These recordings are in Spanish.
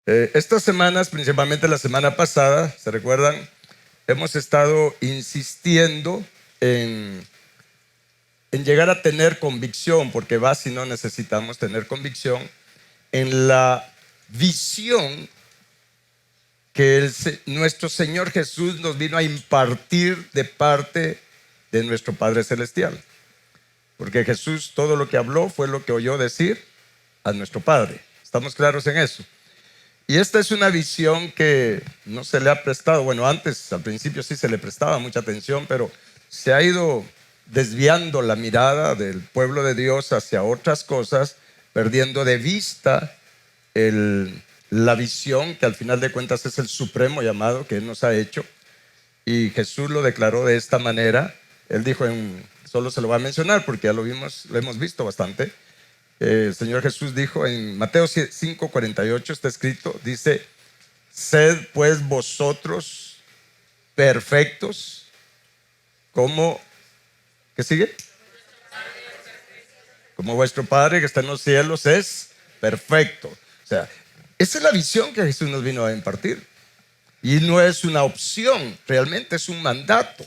Estas semanas, principalmente la semana pasada, ¿se recuerdan? Hemos estado insistiendo en llegar a tener convicción, porque si no necesitamos tener convicción en la visión que nuestro Señor Jesús nos vino a impartir de parte de nuestro Padre Celestial. Porque Jesús todo lo que habló fue lo que oyó decir a nuestro Padre. ¿Estamos claros en eso? Y esta es una visión que no se le ha prestado, bueno, antes, al principio sí se le prestaba mucha atención, pero se ha ido desviando la mirada del pueblo de Dios hacia otras cosas, perdiendo de vista la visión que al final de cuentas es el supremo llamado que Él nos ha hecho. Y Jesús lo declaró de esta manera. Él dijo, solo se lo va a mencionar porque ya lo hemos visto bastante. El Señor Jesús dijo en Mateo 5:48, está escrito, dice: sed pues vosotros perfectos como, ¿qué sigue? Como vuestro Padre que está en los cielos es perfecto. O sea, esa es la visión que Jesús nos vino a impartir. Y no es una opción, realmente es un mandato,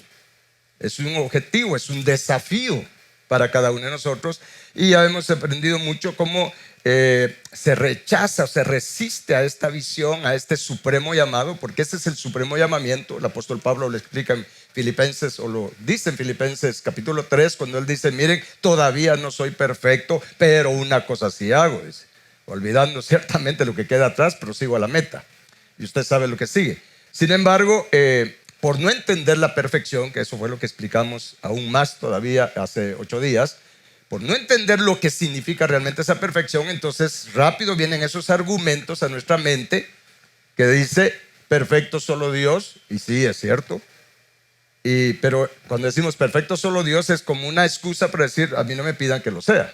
es un objetivo, es un desafío para cada uno de nosotros. Y ya hemos aprendido mucho cómo se rechaza o se resiste a esta visión, a este supremo llamado, porque ese es el supremo llamamiento. El apóstol Pablo lo explica en Filipenses, o lo dice en Filipenses capítulo 3, cuando él dice: miren, todavía no soy perfecto, pero una cosa sí hago, dice, olvidando ciertamente lo que queda atrás, pero sigo a la meta. Y usted sabe lo que sigue. Sin embargo, por no entender la perfección, que eso fue lo que explicamos aún más todavía hace 8 días, por no entender lo que significa realmente esa perfección, entonces rápido vienen esos argumentos a nuestra mente que dice: perfecto solo Dios. Y sí, es cierto. Pero cuando decimos perfecto solo Dios es como una excusa para decir: a mí no me pidan que lo sea.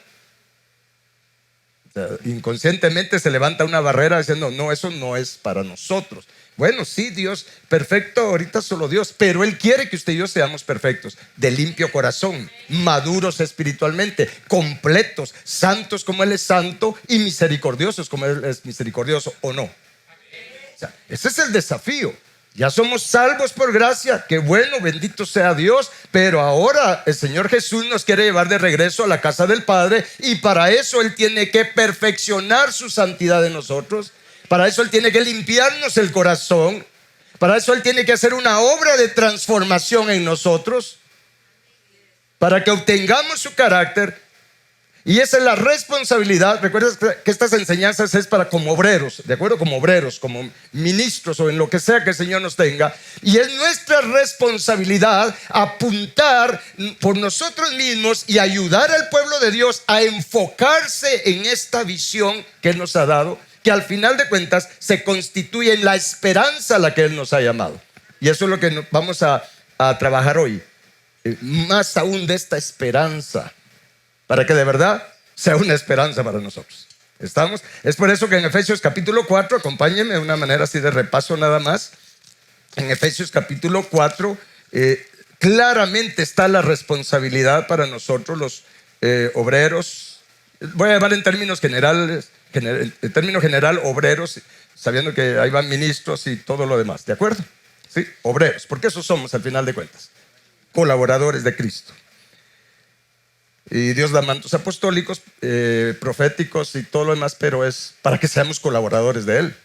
O sea, inconscientemente se levanta una barrera diciendo: no, eso no es para nosotros. Bueno, sí, Dios, perfecto ahorita solo Dios, pero Él quiere que usted y yo seamos perfectos, de limpio corazón, maduros espiritualmente, completos, santos como Él es santo y misericordiosos como Él es misericordioso, ¿o no? O sea, ese es el desafío. Ya somos salvos por gracia, qué bueno, bendito sea Dios, pero ahora el Señor Jesús nos quiere llevar de regreso a la casa del Padre, y para eso Él tiene que perfeccionar su santidad en nosotros. Para eso Él tiene que limpiarnos el corazón. Para eso Él tiene que hacer una obra de transformación en nosotros, para que obtengamos su carácter. Y esa es la responsabilidad. Recuerda que estas enseñanzas es para como obreros, ¿de acuerdo? Como obreros, como ministros o en lo que sea que el Señor nos tenga. Y es nuestra responsabilidad apuntar por nosotros mismos y ayudar al pueblo de Dios a enfocarse en esta visión que Él nos ha dado, que al final de cuentas se constituye en la esperanza a la que Él nos ha llamado. Y eso es lo que vamos a trabajar hoy. Más aún de esta esperanza, para que de verdad sea una esperanza para nosotros. ¿Estamos? Es por eso que en Efesios capítulo 4, acompáñenme de una manera así de repaso nada más. En Efesios capítulo 4 claramente está la responsabilidad para nosotros los obreros. Voy a llamar en términos generales, en término general, obreros, sabiendo que ahí van ministros y todo lo demás, ¿de acuerdo? ¿Sí? Obreros, porque eso somos al final de cuentas, colaboradores de Cristo. Y Dios da mantos apostólicos, proféticos y todo lo demás, pero es para que seamos colaboradores de Él,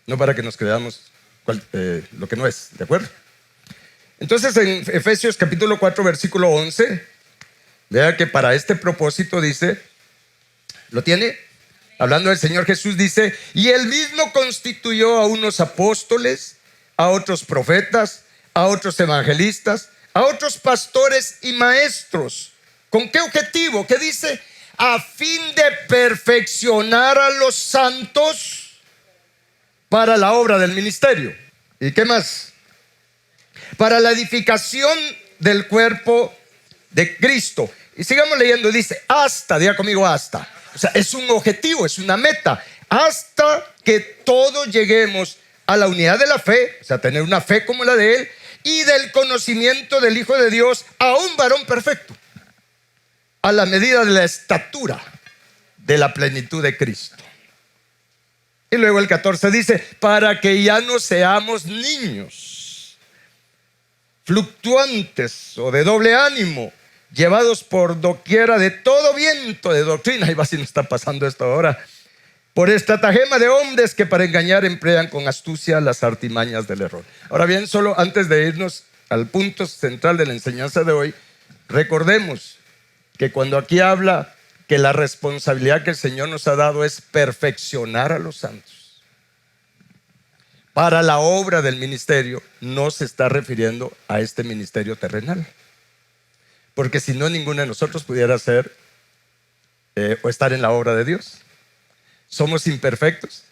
no para que nos creamos lo que no es, ¿de acuerdo? Entonces en Efesios capítulo 4 versículo 11, vea que para este propósito dice, ¿lo tiene? Hablando del Señor Jesús, dice: y Él mismo constituyó a unos apóstoles, a otros profetas, a otros evangelistas, a otros pastores y maestros. ¿Con qué objetivo? ¿Qué dice? A fin de perfeccionar a los santos para la obra del ministerio. ¿Y qué más? Para la edificación del cuerpo de Cristo. Y sigamos leyendo, dice: hasta, diga conmigo, hasta. O sea, es un objetivo, es una meta. Hasta que todos lleguemos a la unidad de la fe, o sea, tener una fe como la de Él, y del conocimiento del Hijo de Dios, a un varón perfecto, a la medida de la estatura de la plenitud de Cristo. Y luego el 14 dice, para que ya no seamos niños, fluctuantes o de doble ánimo, llevados por doquiera de todo viento de doctrina. Y va, si nos está pasando esto ahora. Por estratagema de hombres que para engañar emplean con astucia las artimañas del error. Ahora bien, solo antes de irnos al punto central de la enseñanza de hoy, recordemos que cuando aquí habla que la responsabilidad que el Señor nos ha dado es perfeccionar a los santos para la obra del ministerio, no se está refiriendo a este ministerio terrenal. Porque si no, ninguno de nosotros pudiera ser o estar en la obra de Dios. Somos imperfectos,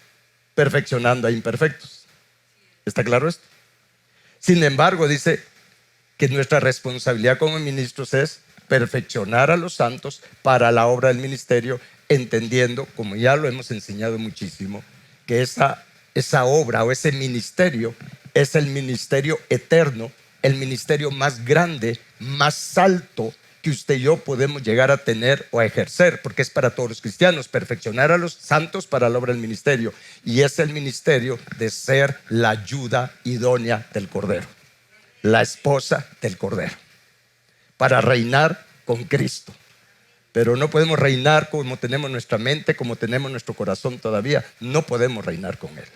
perfeccionando a imperfectos. ¿Está claro esto? Sin embargo, dice que nuestra responsabilidad como ministros es perfeccionar a los santos para la obra del ministerio, entendiendo, como ya lo hemos enseñado muchísimo, que esa obra o ese ministerio es el ministerio eterno, el ministerio más grande, más alto que usted y yo podemos llegar a tener o a ejercer, porque es para todos los cristianos, perfeccionar a los santos para la obra del ministerio, y es el ministerio de ser la ayuda idónea del Cordero, la esposa del Cordero, para reinar con Cristo. Pero no podemos reinar como tenemos nuestra mente, como tenemos nuestro corazón todavía. No podemos reinar con Él.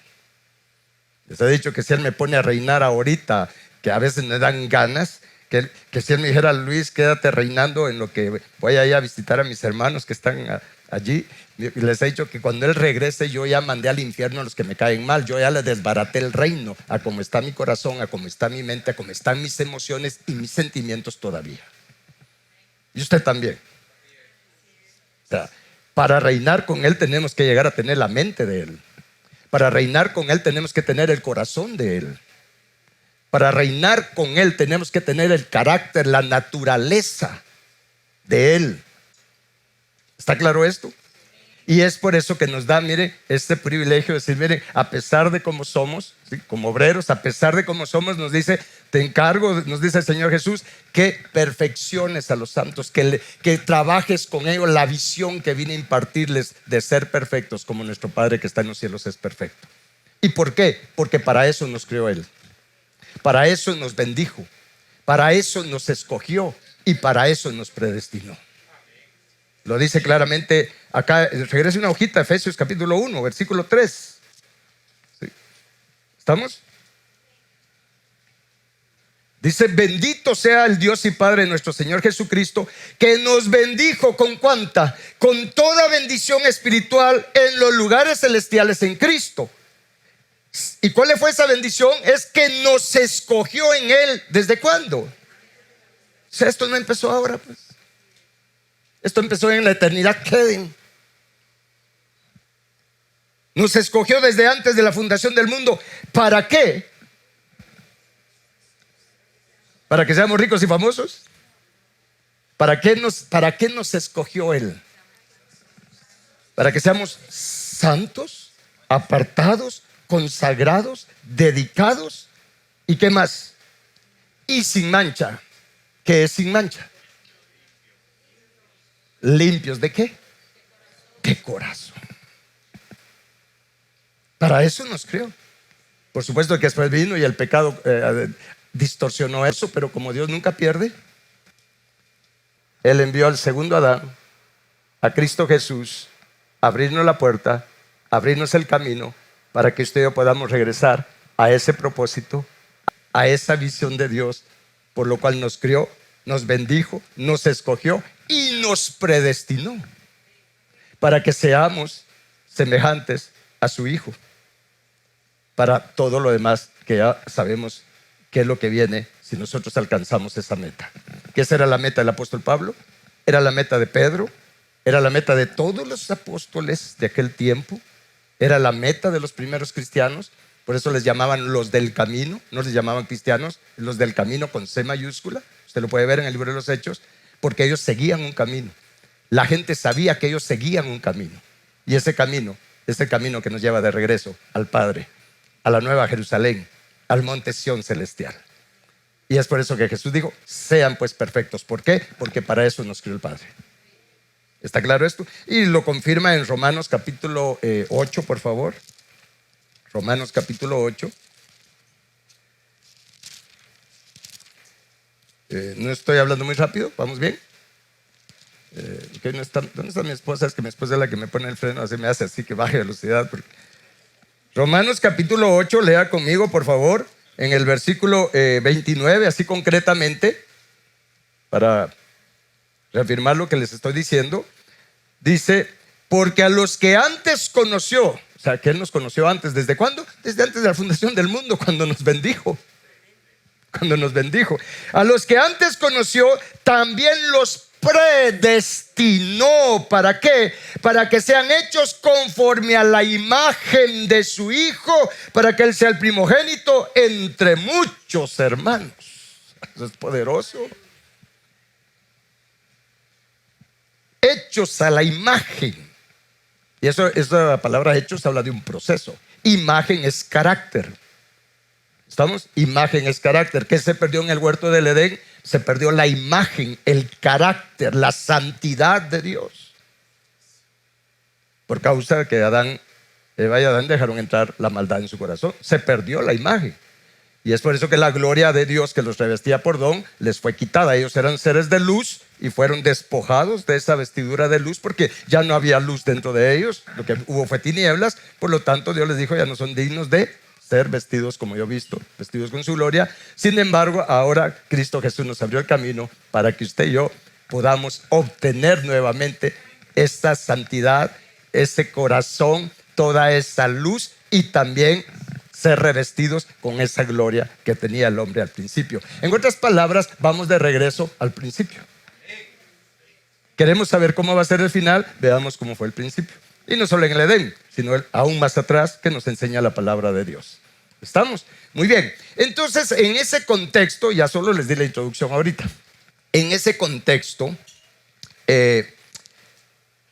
Les he dicho que si Él me pone a reinar ahorita, que a veces me dan ganas, que si Él me dijera, Luis, quédate reinando en lo que voy a ir a visitar a mis hermanos que están allí. Y les he dicho que cuando Él regrese, yo ya mandé al infierno a los que me caen mal. Yo ya les desbaraté el reino a cómo está mi corazón, a cómo está mi mente, a cómo están mis emociones y mis sentimientos todavía. Y usted también. O sea, para reinar con Él tenemos que llegar a tener la mente de Él. Para reinar con Él tenemos que tener el corazón de Él. Para reinar con Él tenemos que tener el carácter, la naturaleza de Él. ¿Está claro esto? Y es por eso que nos da, mire, este privilegio de decir, mire, a pesar de cómo somos, ¿sí?, como obreros, a pesar de cómo somos, nos dice, te encargo, nos dice el Señor Jesús, que perfecciones a los santos, que trabajes con ellos la visión que vine a impartirles de ser perfectos como nuestro Padre que está en los cielos es perfecto. ¿Y por qué? Porque para eso nos creó Él, para eso nos bendijo, para eso nos escogió y para eso nos predestinó. Lo dice claramente acá, regrese una hojita, Efesios capítulo 1, versículo 3. ¿Sí? ¿Estamos? Dice, bendito sea el Dios y Padre de nuestro Señor Jesucristo, que nos bendijo con ¿cuánta? Con toda bendición espiritual en los lugares celestiales en Cristo. ¿Y cuál fue esa bendición? Es que nos escogió en Él. ¿Desde cuándo? O sea, esto no empezó ahora, pues. Esto empezó en la eternidad, Kevin. Nos escogió desde antes de la fundación del mundo. ¿Para qué? ¿Para que seamos ricos y famosos? ¿Para qué nos escogió Él? Para que seamos santos, apartados, consagrados, dedicados. ¿Y qué más? Y sin mancha. ¿Qué es sin mancha? ¿Limpios de qué? De corazón. Para eso nos creó. Por supuesto que después vino y el pecado distorsionó eso, pero como Dios nunca pierde, Él envió al segundo Adán, a Cristo Jesús, a abrirnos la puerta, a abrirnos el camino para que usted y yo podamos regresar a ese propósito, a esa visión de Dios, por lo cual nos crió, nos bendijo, nos escogió y nos predestinó para que seamos semejantes a su Hijo, para todo lo demás que ya sabemos qué es lo que viene si nosotros alcanzamos esa meta. ¿Qué era la meta del apóstol Pablo? Era la meta de Pedro, era la meta de todos los apóstoles de aquel tiempo, era la meta de los primeros cristianos. Por eso les llamaban los del camino, no les llamaban cristianos, los del camino con C mayúscula. Usted lo puede ver en el libro de los Hechos, porque ellos seguían un camino. La gente sabía que ellos seguían un camino, y ese camino es el camino que nos lleva de regreso al Padre, a la Nueva Jerusalén, al monte Sión celestial. Y es por eso que Jesús dijo, sean pues perfectos. ¿Por qué? Porque para eso nos crió el Padre. ¿Está claro esto? Y lo confirma en Romanos capítulo 8, por favor. Romanos capítulo 8. No estoy hablando muy rápido, ¿vamos bien? ¿Dónde está mi esposa? Es que mi esposa es la que me pone el freno, así me hace así que baje velocidad. Romanos capítulo 8, lea conmigo por favor, en el versículo 29, así concretamente, para reafirmar lo que les estoy diciendo. Dice, porque a los que antes conoció, o sea, que Él nos conoció antes, ¿desde cuándo? Desde antes de la fundación del mundo, cuando nos bendijo. Cuando nos bendijo. A los que antes conoció, también los predestinó. ¿Para qué? Para que sean hechos conforme a la imagen de su Hijo, para que Él sea el primogénito entre muchos hermanos. Eso es poderoso. Hechos a la imagen. Y esa palabra hechos habla de un proceso. Imagen es carácter. ¿Estamos? Imagen es carácter. ¿Qué se perdió en el huerto del Edén? Se perdió la imagen, el carácter, la santidad de Dios. Por causa de que Eva y Adán dejaron entrar la maldad en su corazón. Se perdió la imagen. Y es por eso que la gloria de Dios que los revestía por don les fue quitada. Ellos eran seres de luz y fueron despojados de esa vestidura de luz porque ya no había luz dentro de ellos. Lo que hubo fue tinieblas. Por lo tanto, Dios les dijo, ya no son dignos de ser vestidos como yo he visto, vestidos con su gloria. Sin embargo, ahora Cristo Jesús nos abrió el camino para que usted y yo podamos obtener nuevamente esta santidad, ese corazón, toda esa luz y también ser revestidos con esa gloria que tenía el hombre al principio. En otras palabras, vamos de regreso al principio. Queremos saber cómo va a ser el final, veamos cómo fue el principio. Y no solo en el Edén, sino aún más atrás que nos enseña la palabra de Dios. ¿Estamos? Muy bien. Entonces, en ese contexto, ya solo les di la introducción ahorita. En ese contexto,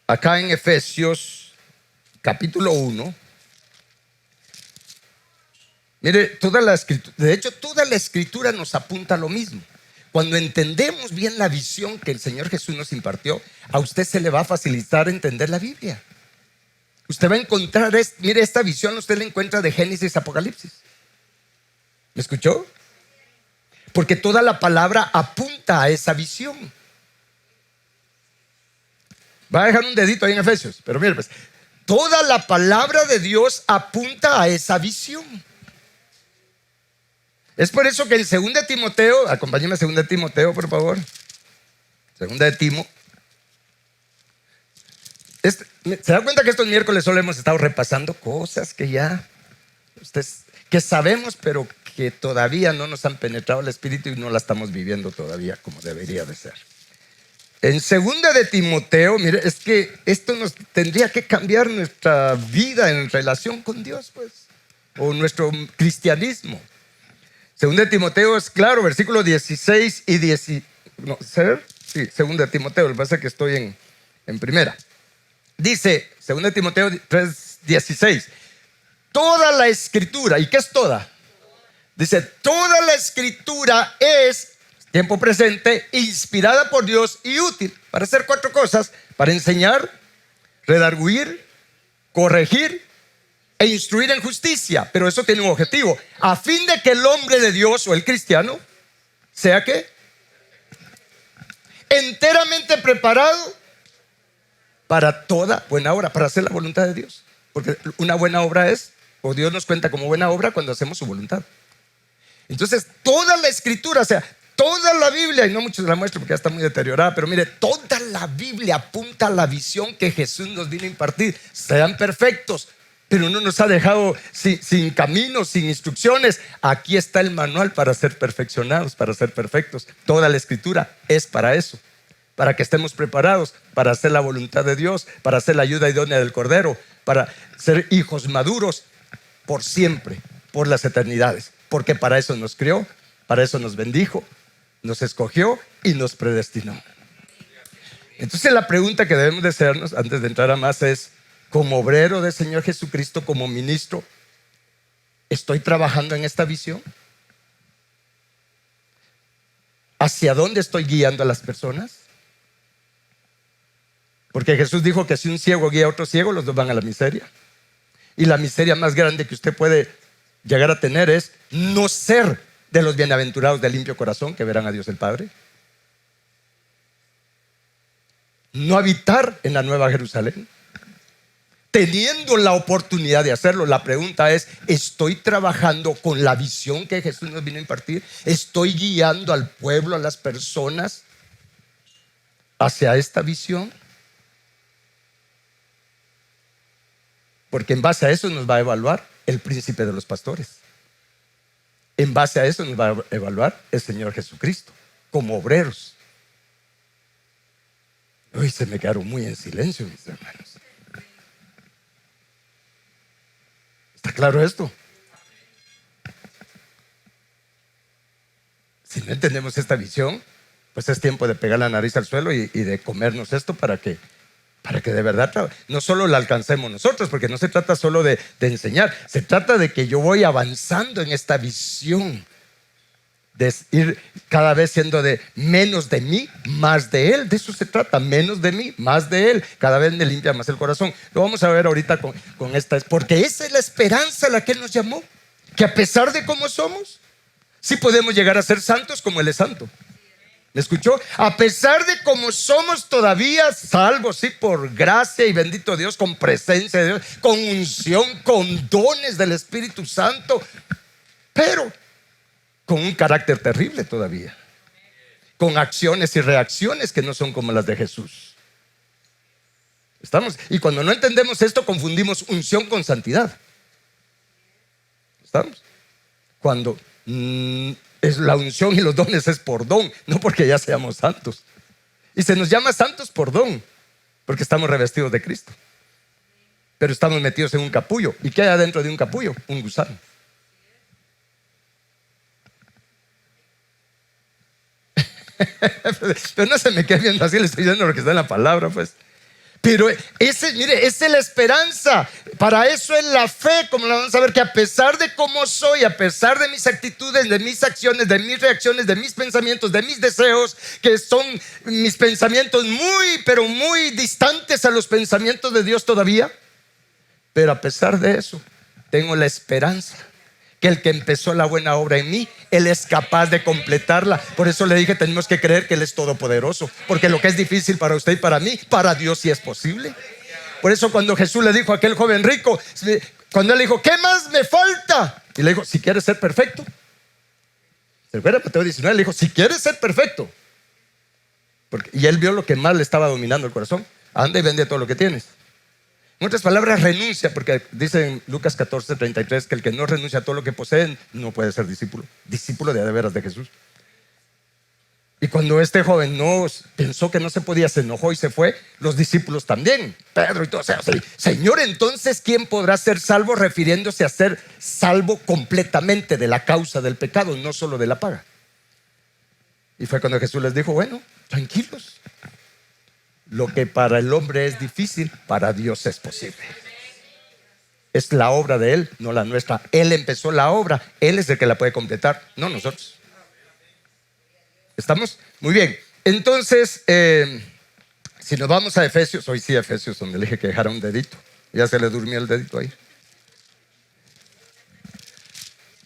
acá en Efesios capítulo 1, mire, de hecho, toda la escritura nos apunta a lo mismo. Cuando entendemos bien la visión que el Señor Jesús nos impartió, a usted se le va a facilitar entender la Biblia. Usted va a encontrar, mire, esta visión usted la encuentra de Génesis a Apocalipsis. ¿Me escuchó? Porque toda la palabra apunta a esa visión. Va a dejar un dedito ahí en Efesios, pero mire, pues, toda la palabra de Dios apunta a esa visión. Es por eso que en 2 de Timoteo, acompáñeme a 2 de Timoteo, por favor. 2 de Timo. ¿Se da cuenta que estos miércoles solo hemos estado repasando cosas que ya que sabemos, pero que todavía no nos han penetrado el espíritu y no la estamos viviendo todavía como debería de ser? En 2 de Timoteo, mire, es que esto nos tendría que cambiar nuestra vida en relación con Dios, pues, o nuestro cristianismo. 2 de Timoteo es claro, versículos 16 y 17. No, ¿ser? Sí, 2 de Timoteo, lo que pasa es que estoy en primera. Dice 2 de Timoteo 3:16, toda la escritura, ¿y qué es toda? Dice, toda la escritura es, tiempo presente, inspirada por Dios y útil para hacer 4 cosas: para enseñar, redarguir, corregir e instruir en justicia. Pero eso tiene un objetivo, a fin de que el hombre de Dios o el cristiano sea ¿qué? Enteramente preparado para toda buena obra, para hacer la voluntad de Dios. Porque una buena obra es, o Dios nos cuenta como buena obra cuando hacemos su voluntad. Entonces, toda la escritura, o sea, toda la Biblia, y no muchos la muestran porque ya está muy deteriorada, pero mire, toda la Biblia apunta a la visión que Jesús nos vino a impartir. Sean perfectos, pero no nos ha dejado sin caminos, sin instrucciones. Aquí está el manual para ser perfeccionados, para ser perfectos. Toda la escritura es para eso, para que estemos preparados para hacer la voluntad de Dios, para hacer la ayuda idónea del Cordero, para ser hijos maduros por siempre, por las eternidades. Porque para eso nos crió, para eso nos bendijo, nos escogió y nos predestinó. Entonces la pregunta que debemos de hacernos antes de entrar a más es: como obrero del Señor Jesucristo, como ministro, ¿estoy trabajando en esta visión? ¿Hacia dónde estoy guiando a las personas? Porque Jesús dijo que si un ciego guía a otro ciego, los dos van a la miseria. Y la miseria más grande que usted puede llegar a tener es no ser de los bienaventurados de limpio corazón que verán a Dios el Padre. No habitar en la Nueva Jerusalén, teniendo la oportunidad de hacerlo. La pregunta es: ¿estoy trabajando con la visión que Jesús nos vino a impartir? ¿Estoy guiando al pueblo, a las personas hacia esta visión? Porque en base a eso nos va a evaluar el príncipe de los pastores. En base a eso nos va a evaluar el Señor Jesucristo como obreros. Uy, se me quedaron muy en silencio, mis hermanos. ¿Está claro esto? Si no entendemos esta visión, pues es tiempo de pegar la nariz al suelo y de comernos esto para que de verdad no solo la alcancemos nosotros, porque no se trata solo de enseñar, se trata de que yo voy avanzando en esta visión de ir cada vez siendo de menos de mí, más de Él. De eso se trata, menos de mí, más de Él. Cada vez me limpia más el corazón. Lo vamos a ver ahorita con esta, porque esa es la esperanza a la que Él nos llamó, que a pesar de cómo somos, sí podemos llegar a ser santos como Él es santo. ¿Me escuchó? A pesar de cómo somos todavía salvos, sí, por gracia y bendito Dios, con presencia de Dios, con unción, con dones del Espíritu Santo, pero con un carácter terrible todavía, con acciones y reacciones que no son como las de Jesús. ¿Estamos? Y cuando no entendemos esto, confundimos unción con santidad. ¿Estamos? Cuando es la unción y los dones es por don, no porque ya seamos santos. Y se nos llama santos por don, porque estamos revestidos de Cristo. Pero estamos metidos en un capullo. ¿Y qué hay adentro de un capullo? Un gusano. Pero no se me quede viendo así, le estoy diciendo lo que está en la palabra, pues. Pero mire, esa es la esperanza. Para eso es la fe, como la vamos a ver, que a pesar de cómo soy, a pesar de mis actitudes, de mis acciones, de mis reacciones, de mis pensamientos, de mis deseos, que son mis pensamientos muy, pero muy distantes a los pensamientos de Dios todavía, pero a pesar de eso, tengo la esperanza que el que empezó la buena obra en mí, Él es capaz de completarla. Por eso le dije, tenemos que creer que Él es todopoderoso, porque lo que es difícil para usted y para mí, para Dios sí es posible. Por eso cuando Jesús le dijo a aquel joven rico, cuando él le dijo, ¿qué más me falta? Y le dijo, si quieres ser perfecto. ¿Se recuerda? Mateo 19 le dijo, si quieres ser perfecto. Y él vio lo que más le estaba dominando el corazón. Anda y vende todo lo que tienes. En otras palabras, renuncia, porque dice en Lucas 14:33 que el que no renuncia a todo lo que posee no puede ser discípulo de veras de Jesús. Y cuando este joven pensó que no se podía, se enojó y se fue, los discípulos también, Pedro y todo. O sea, Señor, entonces ¿quién podrá ser salvo? Refiriéndose a ser salvo completamente de la causa del pecado, no solo de la paga. Y fue cuando Jesús les dijo, bueno, tranquilos. Lo que para el hombre es difícil, para Dios es posible. Es la obra de Él, no la nuestra. Él empezó la obra, Él es el que la puede completar, no nosotros. ¿Estamos? Muy bien. Entonces, si nos vamos a Efesios, hoy sí a Efesios, donde le dije que dejara un dedito. Ya se le durmió el dedito ahí.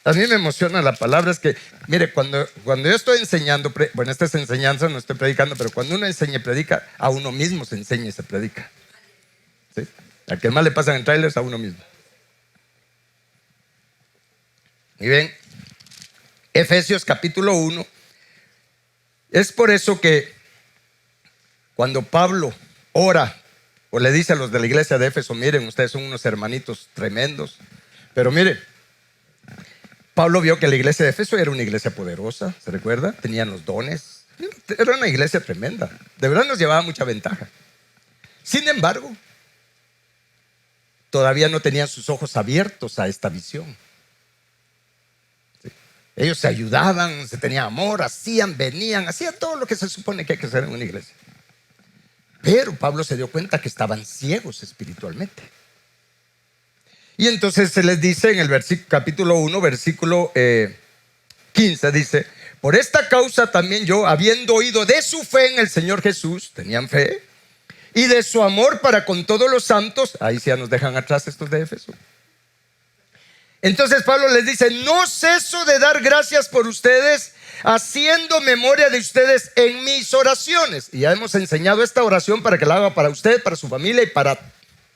A mí me emociona la palabra, es que, mire, cuando yo estoy enseñando, bueno, esta es enseñanza, no estoy predicando, pero cuando uno enseña y predica, a uno mismo se enseña y se predica. ¿Sí? Al que más le pasan en trailers, a uno mismo. Y ven, Efesios capítulo 1. Es por eso que cuando Pablo ora o le dice a los de la iglesia de Éfeso, miren, ustedes son unos hermanitos tremendos, pero miren, Pablo vio que la iglesia de Éfeso era una iglesia poderosa, ¿se recuerda? Tenían los dones, era una iglesia tremenda, de verdad nos llevaba mucha ventaja. Sin embargo, todavía no tenían sus ojos abiertos a esta visión. ¿Sí? Ellos se ayudaban, se tenían amor, hacían todo lo que se supone que hay que hacer en una iglesia. Pero Pablo se dio cuenta que estaban ciegos espiritualmente. Y entonces se les dice en el capítulo 1, versículo 15, dice, por esta causa también yo, habiendo oído de su fe en el Señor Jesús, tenían fe, y de su amor para con todos los santos, ahí sí ya nos dejan atrás estos de Éfeso, Entonces Pablo les dice: no ceso de dar gracias por ustedes, haciendo memoria de ustedes en mis oraciones. Y ya hemos enseñado esta oración para que la haga para usted, para su familia y para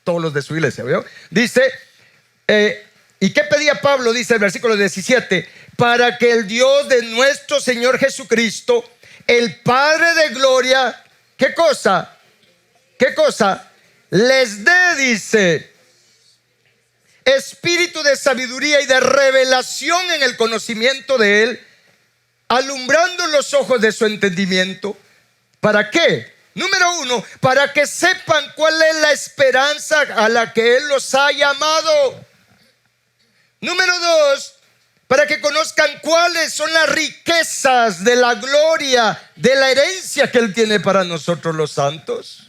todos los de su iglesia, ¿vio? Dice, ¿y qué pedía Pablo? Dice el versículo 17: para que el Dios de nuestro Señor Jesucristo, el Padre de gloria, ¿qué cosa? ¿Qué cosa? Les dé, dice, espíritu de sabiduría y de revelación en el conocimiento de Él, alumbrando los ojos de su entendimiento. ¿Para qué? Número 1, para que sepan cuál es la esperanza a la que Él los ha llamado. Número 2, para que conozcan cuáles son las riquezas de la gloria, de la herencia que Él tiene para nosotros los santos.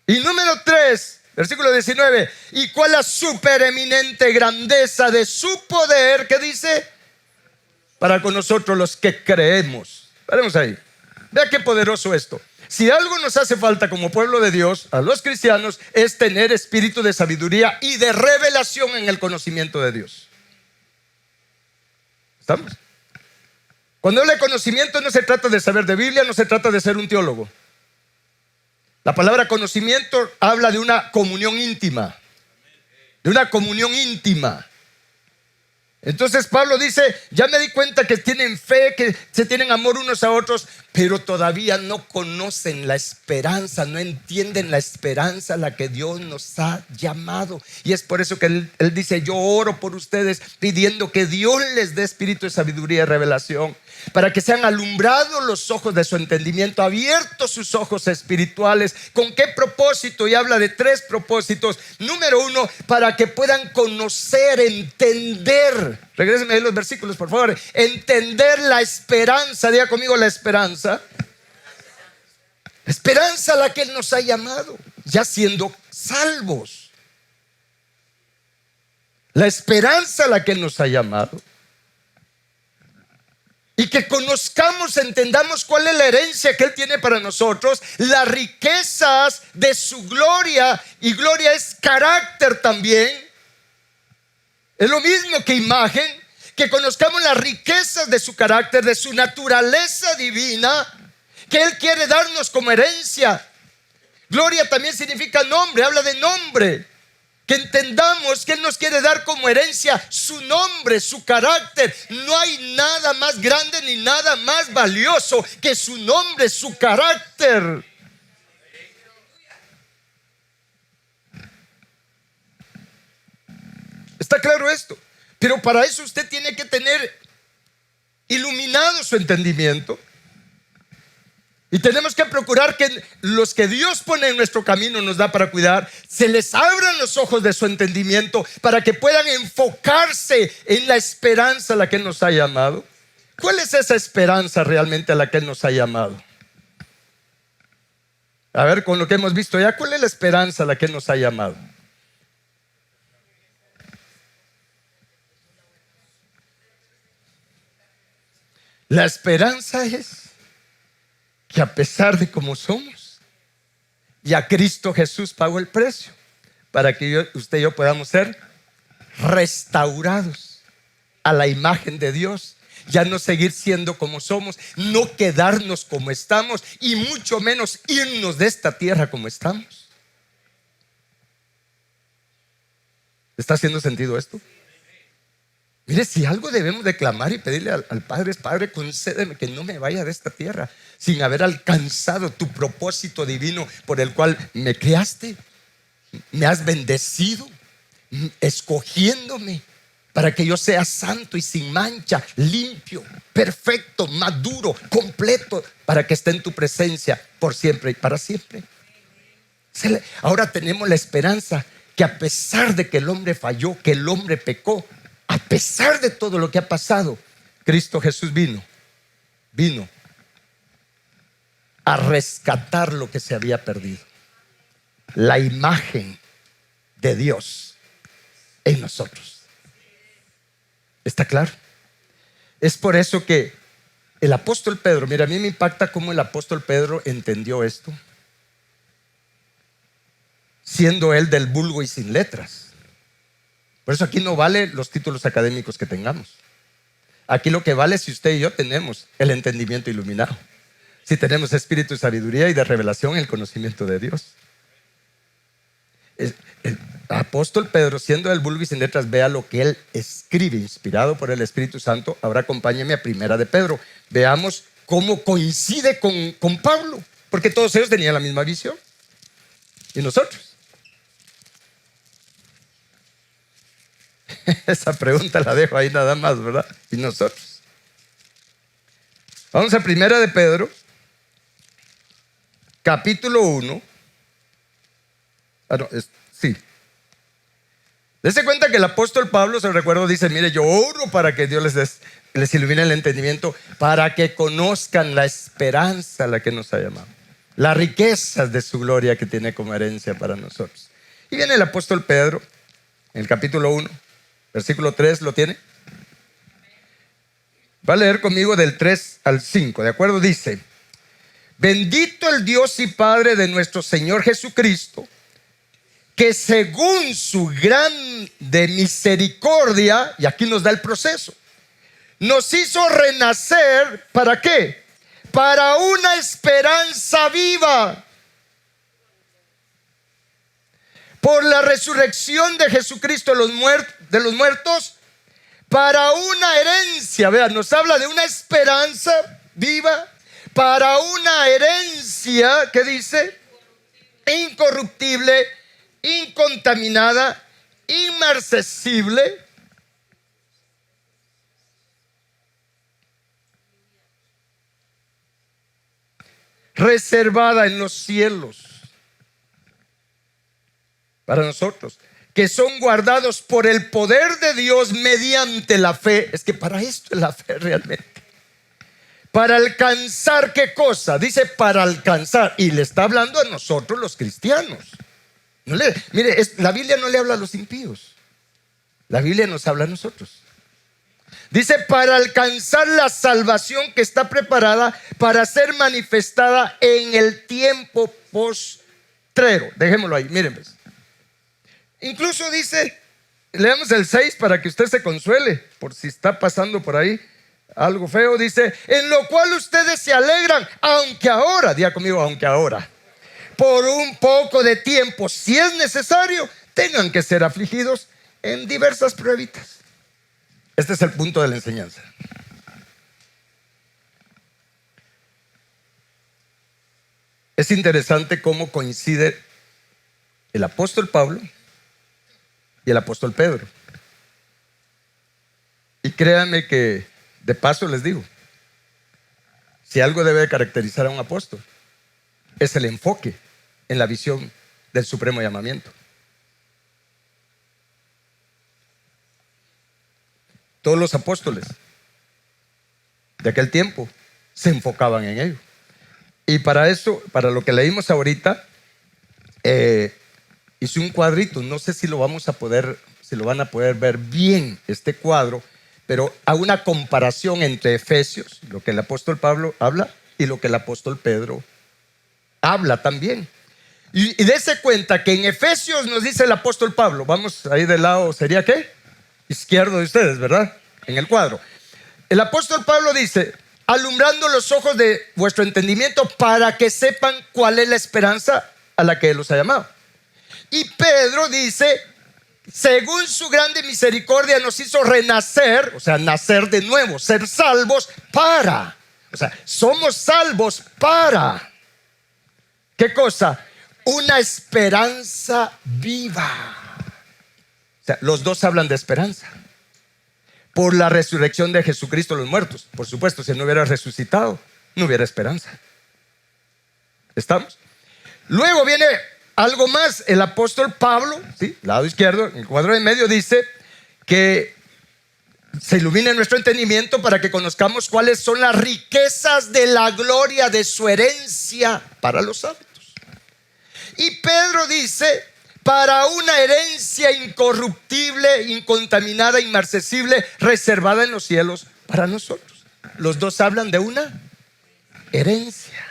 Y número 3, versículo 19, y cuál la supereminente grandeza de su poder, ¿qué dice? Para con nosotros los que creemos. Veremos ahí. Vea qué poderoso esto. Si algo nos hace falta como pueblo de Dios, a los cristianos, es tener espíritu de sabiduría y de revelación en el conocimiento de Dios. ¿Estamos? Cuando habla de conocimiento, no se trata de saber de Biblia, no se trata de ser un teólogo. La palabra conocimiento habla de una comunión íntima. De una comunión íntima. Entonces Pablo dice: ya me di cuenta que tienen fe, que se tienen amor unos a otros, pero todavía no conocen la esperanza, no entienden la esperanza a la que Dios nos ha llamado. Y es por eso que él dice: yo oro por ustedes pidiendo que Dios les dé espíritu de sabiduría y revelación, para que sean alumbrados los ojos de su entendimiento, abiertos sus ojos espirituales. ¿Con qué propósito? Y habla de 3 propósitos. Número 1, para que puedan conocer, entender. Regrésenme ahí los versículos, por favor. Entender la esperanza. Diga conmigo: la esperanza. La esperanza a la que Él nos ha llamado, ya siendo salvos. La esperanza a la que Él nos ha llamado. Y que conozcamos, entendamos cuál es la herencia que Él tiene para nosotros, las riquezas de su gloria. Y gloria es carácter también. Es lo mismo que imagen. Que conozcamos las riquezas de su carácter, de su naturaleza divina, que Él quiere darnos como herencia. Gloria también significa nombre, habla de nombre. Que entendamos que Él nos quiere dar como herencia su nombre, su carácter. No hay nada más grande ni nada más valioso que su nombre, su carácter. ¿Está claro esto? Pero para eso usted tiene que tener iluminado su entendimiento. Y tenemos que procurar que los que Dios pone en nuestro camino, nos da para cuidar, se les abran los ojos de su entendimiento para que puedan enfocarse en la esperanza a la que Él nos ha llamado. ¿Cuál es esa esperanza realmente a la que Él nos ha llamado? A ver, con lo que hemos visto ya, ¿cuál es la esperanza a la que Él nos ha llamado? La esperanza es que a pesar de cómo somos, ya Cristo Jesús pagó el precio para que usted y yo podamos ser restaurados a la imagen de Dios. Ya no seguir siendo como somos, no quedarnos como estamos y mucho menos irnos de esta tierra como estamos. ¿Está haciendo sentido esto? Mire, si algo debemos de clamar y pedirle al Padre es: Padre, concédeme que no me vaya de esta tierra sin haber alcanzado tu propósito divino por el cual me creaste, me has bendecido, escogiéndome para que yo sea santo y sin mancha, limpio, perfecto, maduro, completo, para que esté en tu presencia por siempre y para siempre. Ahora tenemos la esperanza que a pesar de que el hombre falló, que el hombre pecó, a pesar de todo lo que ha pasado, Cristo Jesús vino a rescatar lo que se había perdido. La imagen de Dios en nosotros. ¿Está claro? Es por eso que el apóstol Pedro, mira, a mí me impacta cómo el apóstol Pedro entendió esto, siendo él del vulgo y sin letras. Por eso aquí no vale los títulos académicos que tengamos. Aquí lo que vale es si usted y yo tenemos el entendimiento iluminado, si tenemos espíritu de sabiduría y de revelación, el conocimiento de Dios. El apóstol Pedro, siendo el vulgo y sin letras, vea lo que él escribe, inspirado por el Espíritu Santo. Ahora acompáñeme a Primera de Pedro. Veamos cómo coincide con Pablo, porque todos ellos tenían la misma visión. ¿Y nosotros? Esa pregunta la dejo ahí nada más, ¿verdad? ¿Y nosotros? Vamos a Primera de Pedro, capítulo 1. Sí. Dese cuenta que el apóstol Pablo, se lo recuerdo, dice: mire, yo oro para que Dios les ilumine el entendimiento, para que conozcan la esperanza a la que nos ha llamado, las riquezas de su gloria que tiene como herencia para nosotros. Y viene el apóstol Pedro, en el capítulo 1, versículo 3, ¿lo tiene? Va a leer conmigo del 3 al 5, ¿de acuerdo? Dice: bendito el Dios y Padre de nuestro Señor Jesucristo, que según su grande misericordia, y aquí nos da el proceso, nos hizo renacer. ¿Para qué? Para una esperanza viva, por la resurrección de Jesucristo de los muertos, para una herencia. Vean, nos habla de una esperanza viva, para una herencia que dice: incorruptible, incontaminada, inmarcesible, reservada en los cielos para nosotros, que son guardados por el poder de Dios mediante la fe. Es que para esto es la fe realmente. Para alcanzar, ¿qué cosa? Dice para alcanzar, y le está hablando a nosotros los cristianos. Mire, la Biblia no le habla a los impíos, la Biblia nos habla a nosotros. Dice: para alcanzar la salvación que está preparada para ser manifestada en el tiempo postrero. Dejémoslo ahí, miren pues. Incluso dice, leamos el 6 para que usted se consuele por si está pasando por ahí algo feo. Dice: en lo cual ustedes se alegran, aunque ahora, diga conmigo, aunque ahora, por un poco de tiempo, si es necesario, tengan que ser afligidos en diversas pruebitas. Este es el punto de la enseñanza. Es interesante cómo coincide el apóstol Pablo y el apóstol Pedro. Y créanme que, de paso les digo, si algo debe caracterizar a un apóstol, es el enfoque en la visión del supremo llamamiento. Todos los apóstoles de aquel tiempo se enfocaban en ello. Y para eso, para lo que leímos ahorita, hice un cuadrito. No sé si lo van a poder ver bien este cuadro, pero hay una comparación entre Efesios, lo que el apóstol Pablo habla, y lo que el apóstol Pedro habla también. Y dése cuenta que en Efesios nos dice el apóstol Pablo, vamos ahí del lado, ¿sería qué? Izquierdo de ustedes, ¿verdad? En el cuadro. El apóstol Pablo dice: alumbrando los ojos de vuestro entendimiento para que sepan cuál es la esperanza a la que Él los ha llamado. Y Pedro dice: según su grande misericordia nos hizo renacer, o sea, nacer de nuevo, ser salvos para, o sea, somos salvos para, ¿qué cosa? Una esperanza viva. O sea, los dos hablan de esperanza. Por la resurrección de Jesucristo de los muertos. Por supuesto, si no hubiera resucitado, no hubiera esperanza. ¿Estamos? Luego viene algo más. El apóstol Pablo, ¿sí? Lado izquierdo, en el cuadro de medio, dice que se ilumine nuestro entendimiento para que conozcamos cuáles son las riquezas de la gloria de su herencia para los santos. Y Pedro dice: para una herencia incorruptible, incontaminada, inmarcesible, reservada en los cielos para nosotros. Los dos hablan de una herencia,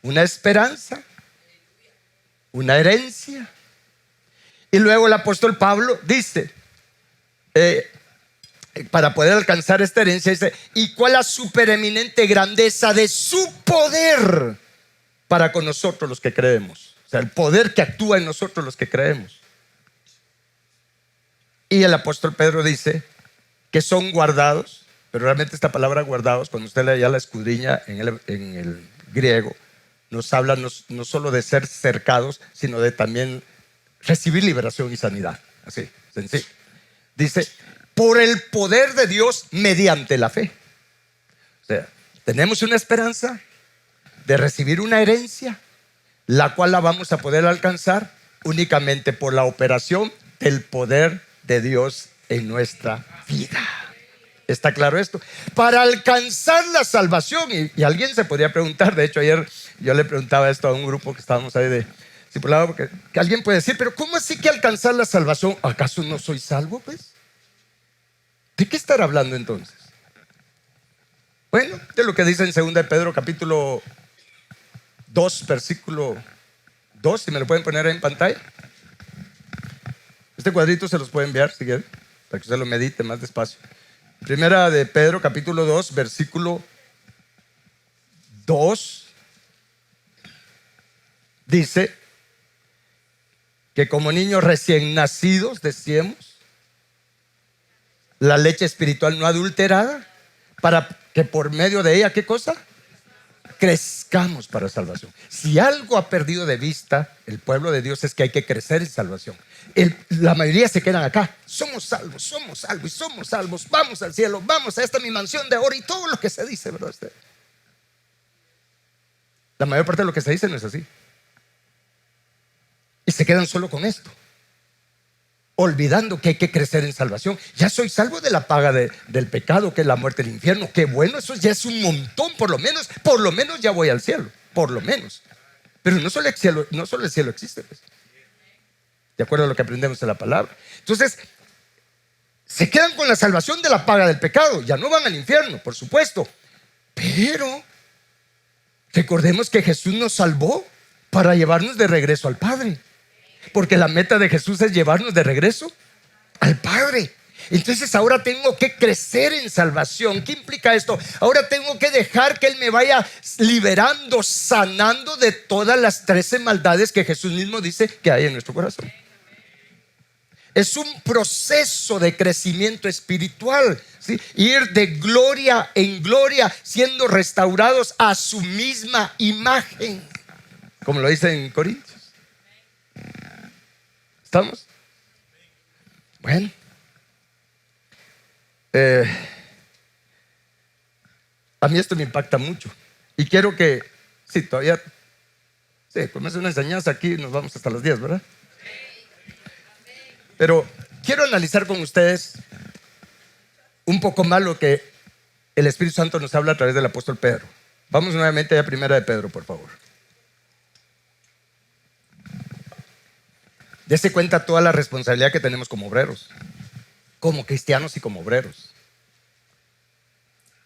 una esperanza, una herencia. Y luego el apóstol Pablo dice, para poder alcanzar esta herencia, dice, ¿y cuál la supereminente grandeza de su poder para con nosotros los que creemos? O sea, el poder que actúa en nosotros los que creemos. Y el apóstol Pedro dice que son guardados, pero realmente esta palabra guardados, cuando usted ya la escudriña en el griego, nos habla no solo de ser cercados, sino de también recibir liberación y sanidad. Así, sencillo. Dice, por el poder de Dios mediante la fe. O sea, tenemos una esperanza de recibir una herencia, la cual la vamos a poder alcanzar únicamente por la operación del poder de Dios en nuestra vida. ¿Está claro esto? Para alcanzar la salvación, y alguien se podría preguntar, de hecho ayer yo le preguntaba esto a un grupo que estábamos ahí de discipulado, porque que alguien puede decir, pero ¿cómo así que alcanzar la salvación? ¿Acaso no soy salvo, pues? ¿De qué estar hablando entonces? Bueno, de lo que dice en 2 de Pedro capítulo 2 versículo 2, si me lo pueden poner ahí en pantalla. Este cuadrito se los puede enviar si quieren, para que usted lo medite más despacio. Primera de Pedro capítulo 2 versículo 2 dice que como niños recién nacidos decíamos la leche espiritual no adulterada, para que por medio de ella, ¿qué cosa? Crezcamos para salvación. Si algo ha perdido de vista el pueblo de Dios es que hay que crecer en salvación. La mayoría se quedan acá. Somos salvos y somos salvos. Vamos al cielo, vamos a esta mi mansión de oro y todo lo que se dice, ¿verdad usted? La mayor parte de lo que se dice no es así. Y se quedan solo con esto, olvidando que hay que crecer en salvación. Ya soy salvo de la paga del pecado, que es la muerte del infierno. Qué bueno, eso ya es un montón. Por lo menos ya voy al cielo, por lo menos. Pero no solo el cielo existe, pues, de acuerdo a lo que aprendemos en la palabra. Entonces se quedan con la salvación de la paga del pecado. Ya no van al infierno, por supuesto, pero recordemos que Jesús nos salvó para llevarnos de regreso al Padre, porque la meta de Jesús es llevarnos de regreso al Padre. Entonces ahora tengo que crecer en salvación. ¿Qué implica esto? Ahora tengo que dejar que Él me vaya liberando, sanando de todas las 13 maldades que Jesús mismo dice que hay en nuestro corazón. Es un proceso de crecimiento espiritual, ¿sí? Ir de gloria en gloria, siendo restaurados a su misma imagen, como lo dice en Corintios. ¿Estamos? Bueno, a mí esto me impacta mucho y quiero que, sí, todavía, sí, como es una enseñanza aquí, nos vamos hasta las 10, ¿verdad? Pero quiero analizar con ustedes un poco más lo que el Espíritu Santo nos habla a través del apóstol Pedro. Vamos nuevamente a Primera de Pedro, por favor. Dese cuenta toda la responsabilidad que tenemos como obreros, como cristianos y como obreros.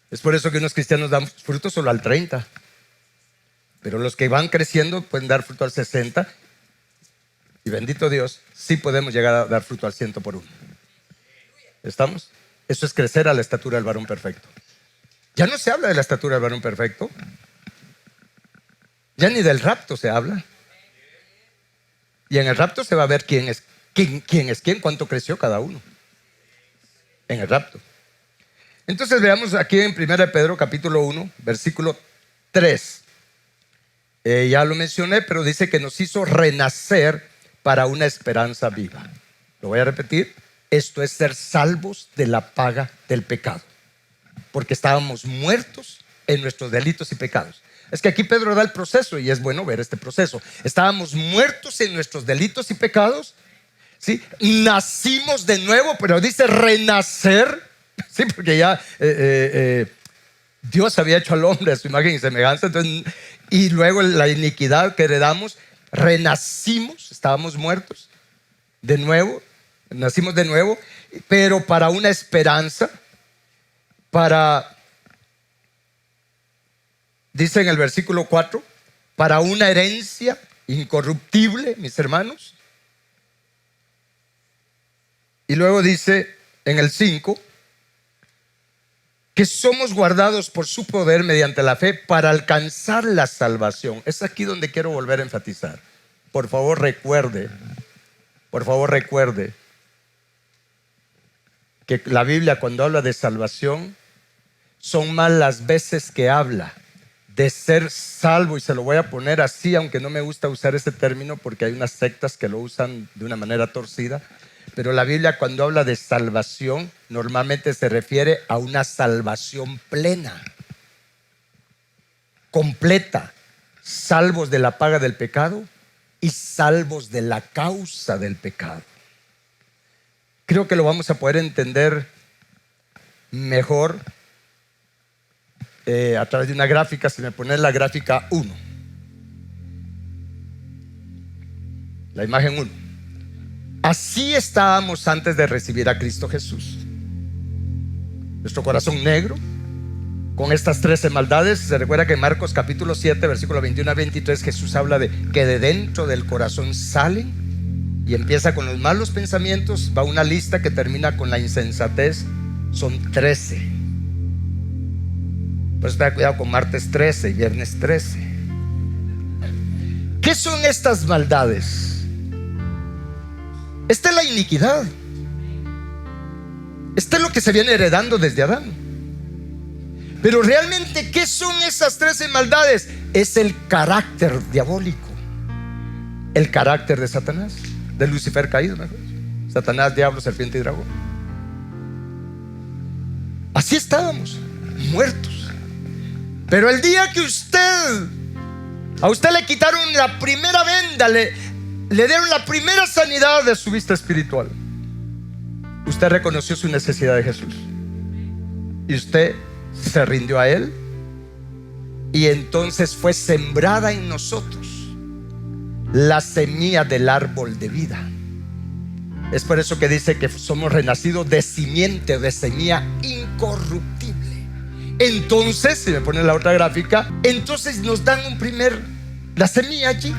Es por eso que unos cristianos dan fruto solo al 30, pero los que van creciendo pueden dar fruto al 60. Y bendito Dios, sí podemos llegar a dar fruto al 100 por uno. ¿Estamos? Eso es crecer a la estatura del varón perfecto. Ya no se habla de la estatura del varón perfecto. Ya ni del rapto se habla. Y en el rapto se va a ver quién es quién, cuánto creció cada uno. En el rapto. Entonces veamos aquí en 1 Pedro capítulo 1, versículo 3. Ya lo mencioné, pero dice que nos hizo renacer para una esperanza viva. Lo voy a repetir. Esto es ser salvos de la paga del pecado, porque estábamos muertos en nuestros delitos y pecados. Es que aquí Pedro da el proceso y es bueno ver este proceso. Estábamos muertos en nuestros delitos y pecados, ¿sí? Nacimos de nuevo, pero dice renacer, ¿sí? Porque ya Dios había hecho al hombre a su imagen y semejanza. Entonces, y luego la iniquidad que heredamos, renacimos, estábamos muertos de nuevo, nacimos de nuevo, pero para una esperanza, dice en el versículo 4, para una herencia incorruptible, mis hermanos, Y luego dice en el 5 que somos guardados por su poder mediante la fe para alcanzar la salvación. Es aquí donde quiero volver a enfatizar. Por favor recuerde que la Biblia, cuando habla de salvación, son más las veces que habla de ser salvo, y se lo voy a poner así, aunque no me gusta usar ese término porque hay unas sectas que lo usan de una manera torcida. Pero la Biblia, cuando habla de salvación, normalmente se refiere a una salvación plena, completa, salvos de la paga del pecado y salvos de la causa del pecado. Creo que lo vamos a poder entender mejor a través de una gráfica. Si me pones la gráfica 1, la imagen 1. Así estábamos antes de recibir a Cristo Jesús. Nuestro corazón negro, con estas 13 maldades. Se recuerda que en Marcos capítulo 7, versículo 21 a 23, Jesús habla de que de dentro del corazón salen, y empieza con los malos pensamientos. Va una lista que termina con la insensatez. Son 13. Por eso ten cuidado con martes 13 y viernes 13. ¿Qué son estas maldades? Esta es la iniquidad. Esto es lo que se viene heredando desde Adán. Pero realmente, ¿qué son esas 13 maldades? Es el carácter diabólico, el carácter de Satanás, de Lucifer caído, mejor. Satanás, diablo, serpiente y dragón. Así estábamos, muertos. Pero el día que a usted le quitaron la primera venda, le dieron la primera sanidad de su vista espiritual, usted reconoció su necesidad de Jesús y usted se rindió a Él, y entonces fue sembrada en nosotros la semilla del árbol de vida. Es por eso que dice que somos renacidos de simiente, de semilla incorruptible. Entonces, si me ponen la otra gráfica, entonces nos dan la semilla allí.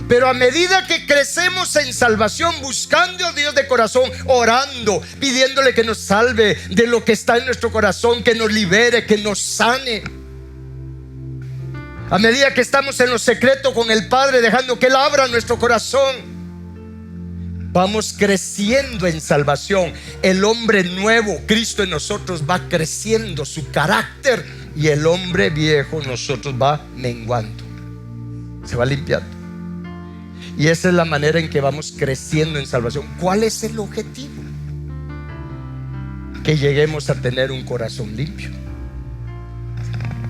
Pero a medida que crecemos en salvación, buscando a Dios de corazón, orando, pidiéndole que nos salve de lo que está en nuestro corazón, que nos libere, que nos sane, a medida que estamos en lo secreto con el Padre, dejando que Él abra nuestro corazón, vamos creciendo en salvación. El hombre nuevo, Cristo en nosotros, va creciendo su carácter, y el hombre viejo, nosotros, va menguando, se va limpiando. Y esa es la manera en que vamos creciendo en salvación. ¿Cuál es el objetivo? Que lleguemos a tener un corazón limpio,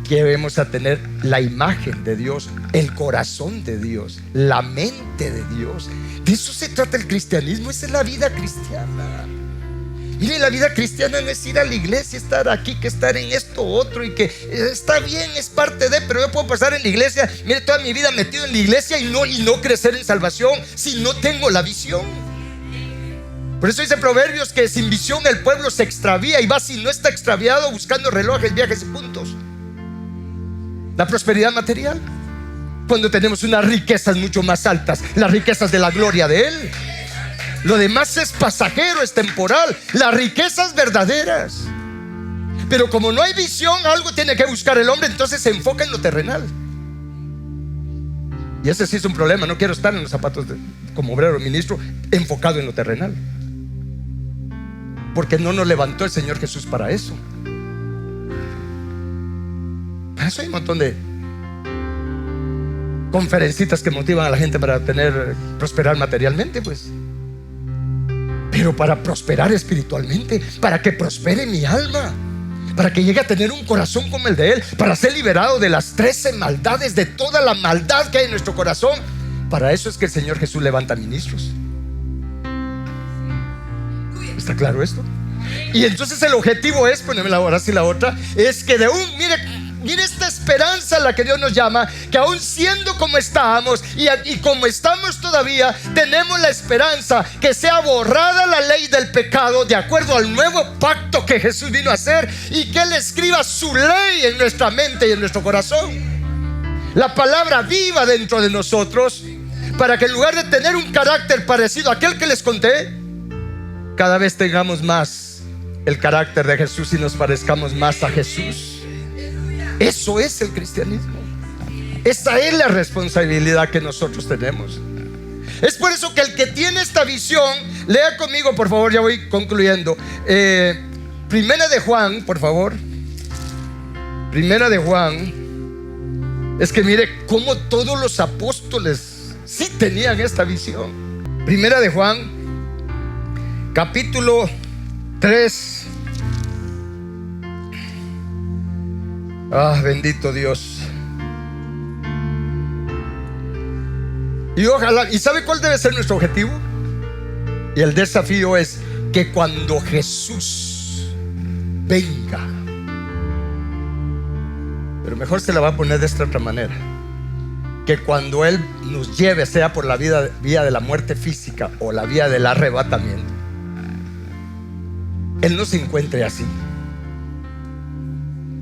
que lleguemos a tener la imagen de Dios, el corazón de Dios, la mente de Dios. De eso se trata el cristianismo. Esa es la vida cristiana. Mire, la vida cristiana no es ir a la iglesia, estar aquí, que estar en esto otro, y que está bien, es parte de, pero yo puedo pasar en la iglesia, mire, toda mi vida metido en la iglesia y no crecer en salvación si no tengo la visión. Por eso dice Proverbios que sin visión el pueblo se extravía, y va, si no está extraviado, buscando relojes, viajes y puntos. La prosperidad material, cuando tenemos unas riquezas mucho más altas, las riquezas de la gloria de Él. Lo demás es pasajero, es temporal. Las riquezas verdaderas. Pero como no hay visión, algo tiene que buscar el hombre, entonces se enfoca en lo terrenal. Y ese sí es un problema. No quiero estar en los zapatos como obrero ministro, enfocado en lo terrenal, porque no nos levantó el Señor Jesús para eso. Para eso hay un montón de conferencitas que motivan a la gente para prosperar materialmente, pues. Pero para prosperar espiritualmente, para que prospere mi alma, para que llegue a tener un corazón como el de Él, para ser liberado de las 13 maldades, de toda la maldad que hay en nuestro corazón. Para eso es que el Señor Jesús levanta ministros. ¿Está claro esto? Y entonces el objetivo es, poneme ahora sí la otra, es que mire esta esperanza a la que Dios nos llama, que aún siendo como estábamos y como estamos todavía, tenemos la esperanza que sea borrada la ley del pecado de acuerdo al nuevo pacto que Jesús vino a hacer, y que Él escriba su ley en nuestra mente y en nuestro corazón. La palabra viva dentro de nosotros, para que en lugar de tener un carácter parecido a aquel que les conté, cada vez tengamos más el carácter de Jesús y nos parezcamos más a Jesús. Eso es el cristianismo. Esa es la responsabilidad que nosotros tenemos. Es por eso que el que tiene esta visión, lea conmigo por favor, ya voy concluyendo. Primera de Juan, por favor. Primera de Juan. Es que mire cómo todos los apóstoles sí tenían esta visión. Primera de Juan, capítulo 3. Bendito Dios. Y ojalá, ¿y sabe cuál debe ser nuestro objetivo? Y el desafío es que cuando Jesús venga, pero mejor se la va a poner de esta otra manera, que cuando Él nos lleve, sea por la vía de la muerte física o la vía del arrebatamiento, Él no se encuentre así,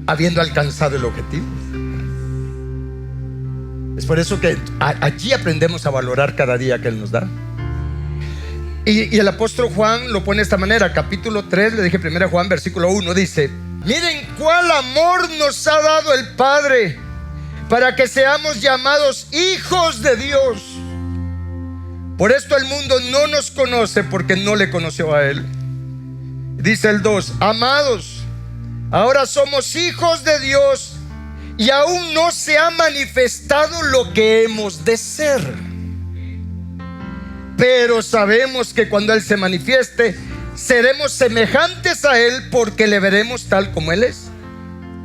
habiendo alcanzado el objetivo. Es por eso que allí aprendemos a valorar cada día que Él nos da. Y el apóstol Juan lo pone de esta manera, capítulo 3, le dije 1 Juan, versículo 1, dice: miren cuál amor nos ha dado el Padre para que seamos llamados hijos de Dios. Por esto el mundo no nos conoce, porque no le conoció a Él. Dice el 2: amados, ahora somos hijos de Dios y aún no se ha manifestado lo que hemos de ser. Pero sabemos que cuando Él se manifieste, seremos semejantes a Él, porque le veremos tal como Él es.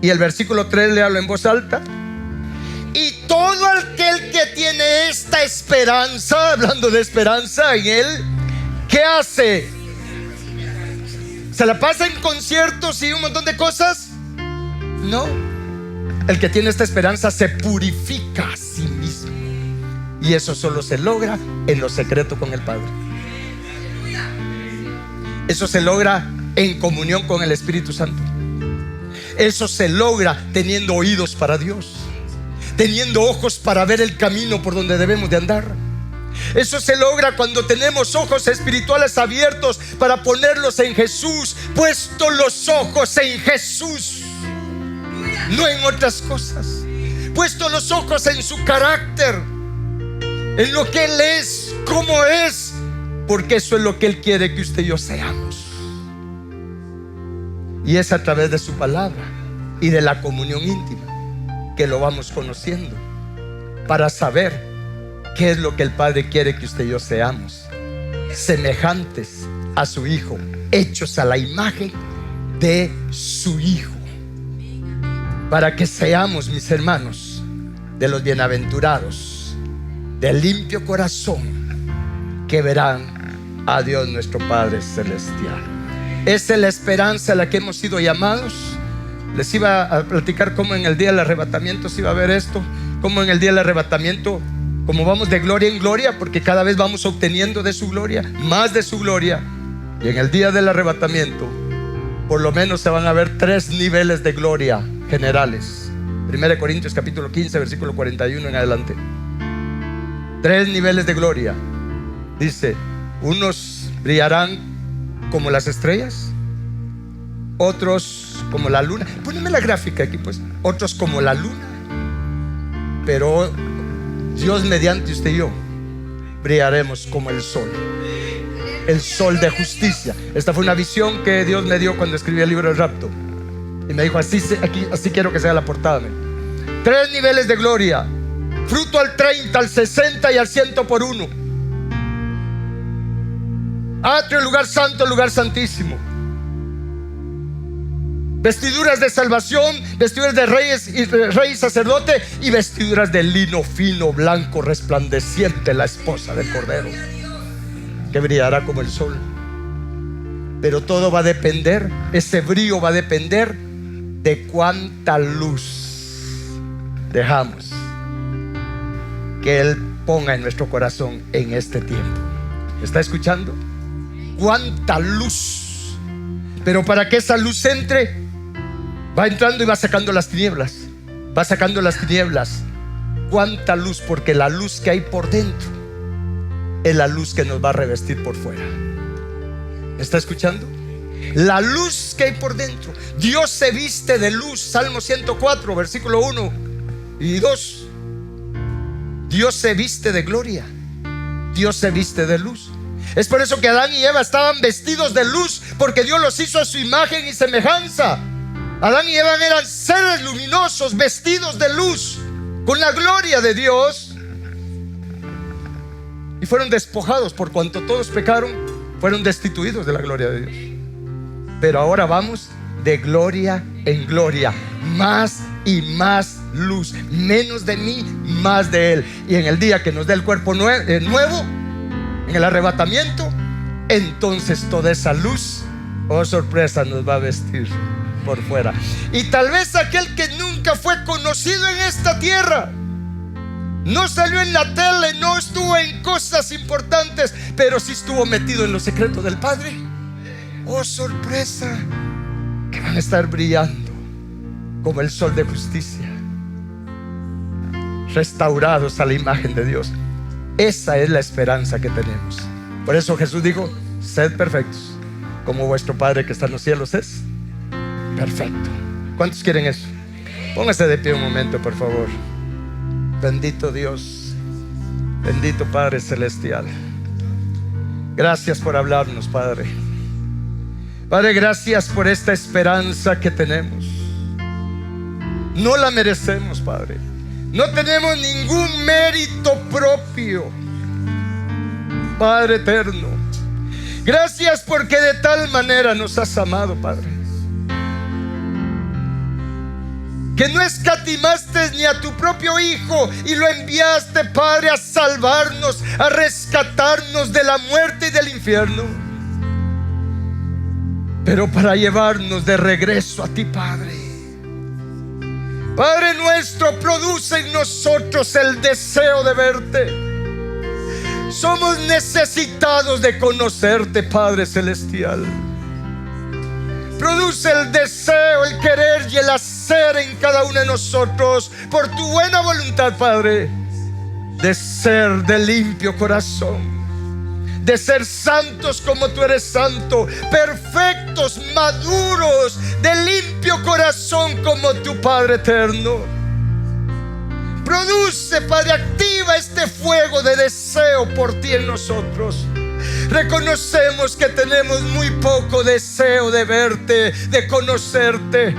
Y el versículo 3 le hablo en voz alta: y todo aquel que tiene esta esperanza, hablando de esperanza en Él, ¿qué hace? ¿Se la pasa en conciertos y un montón de cosas? No. El que tiene esta esperanza se purifica a sí mismo. Y eso solo se logra en lo secreto con el Padre. Eso se logra en comunión con el Espíritu Santo. Eso se logra teniendo oídos para Dios, teniendo ojos para ver el camino por donde debemos de andar. Eso se logra cuando tenemos ojos espirituales abiertos para ponerlos en Jesús, puesto los ojos en Jesús, no en otras cosas. Puesto los ojos en su carácter, en lo que Él es, cómo es, porque eso es lo que Él quiere que usted y yo seamos. Y es a través de su palabra y de la comunión íntima que lo vamos conociendo, para saber qué es lo que el Padre quiere que usted y yo seamos: semejantes a su Hijo, hechos a la imagen de su Hijo, para que seamos, mis hermanos, de los bienaventurados, del limpio corazón, que verán a Dios nuestro Padre celestial. Esa es la esperanza a la que hemos sido llamados. Les iba a platicar cómo en el día del arrebatamiento se iba a ver esto, cómo en el día del arrebatamiento, como vamos de gloria en gloria, porque cada vez vamos obteniendo de su gloria, más de su gloria. Y en el día del arrebatamiento, por lo menos se van a ver 3 niveles de gloria generales. 1 Corintios capítulo 15, versículo 41 en adelante. 3 niveles de gloria. Dice: unos brillarán como las estrellas, otros como la luna. Póneme la gráfica aquí, pues. Otros como la luna. Pero Dios mediante usted y yo brillaremos como el sol, el sol de justicia. Esta fue una visión que Dios me dio cuando escribí el libro del rapto, y me dijo: así quiero que sea la portada. 3 niveles de gloria: fruto al 30, al 60 y al 100 por 1. Atrio, lugar santo, lugar santísimo. Vestiduras de salvación, vestiduras de rey y sacerdote, y vestiduras de lino fino, blanco, resplandeciente, la esposa del Cordero, que brillará como el sol. Pero todo va a depender, ese brillo va a depender de cuánta luz dejamos que Él ponga en nuestro corazón en este tiempo. ¿Está escuchando? Cuánta luz. Pero para que esa luz entre, va entrando y va sacando las tinieblas. Va sacando las tinieblas. Cuánta luz, porque la luz que hay por dentro es la luz que nos va a revestir por fuera. ¿Me está escuchando? La luz que hay por dentro. Dios se viste de luz. Salmo 104, versículo 1 y 2. Dios se viste de gloria. Dios se viste de luz. Es por eso que Adán y Eva estaban vestidos de luz, porque Dios los hizo a su imagen y semejanza. Adán y Eva eran seres luminosos, vestidos de luz, con la gloria de Dios. Y fueron despojados, por cuanto todos pecaron, fueron destituidos de la gloria de Dios. Pero ahora vamos de gloria en gloria, más y más luz, menos de mí, más de Él. Y en el día que nos dé el cuerpo nuevo, en el arrebatamiento, entonces toda esa luz, oh sorpresa, nos va a vestir por fuera. Y tal vez aquel que nunca fue conocido en esta tierra, no salió en la tele, no estuvo en cosas importantes, pero sí estuvo metido en los secretos del Padre, oh sorpresa, que van a estar brillando como el sol de justicia, restaurados a la imagen de Dios. Esa es la esperanza que tenemos. Por eso Jesús dijo: sed perfectos, como vuestro Padre que está en los cielos es perfecto. ¿Cuántos quieren eso? Póngase de pie un momento, por favor. Bendito Dios, bendito Padre Celestial. Gracias por hablarnos, Padre. Padre, gracias por esta esperanza que tenemos. No la merecemos, Padre. No tenemos ningún mérito propio, Padre eterno. Gracias porque de tal manera nos has amado, Padre, que no escatimaste ni a tu propio Hijo y lo enviaste, Padre, a salvarnos, a rescatarnos de la muerte y del infierno, pero para llevarnos de regreso a ti, Padre. Padre nuestro, produce en nosotros el deseo de verte. Somos necesitados de conocerte, Padre Celestial. Produce el deseo, el querer y el hacer en cada uno de nosotros, por tu buena voluntad, Padre, de ser de limpio corazón, de ser santos como tú eres santo, perfectos, maduros, de limpio corazón como tu Padre eterno. Produce, Padre, activa este fuego de deseo por ti en nosotros. Reconocemos que tenemos muy poco deseo de verte, de conocerte.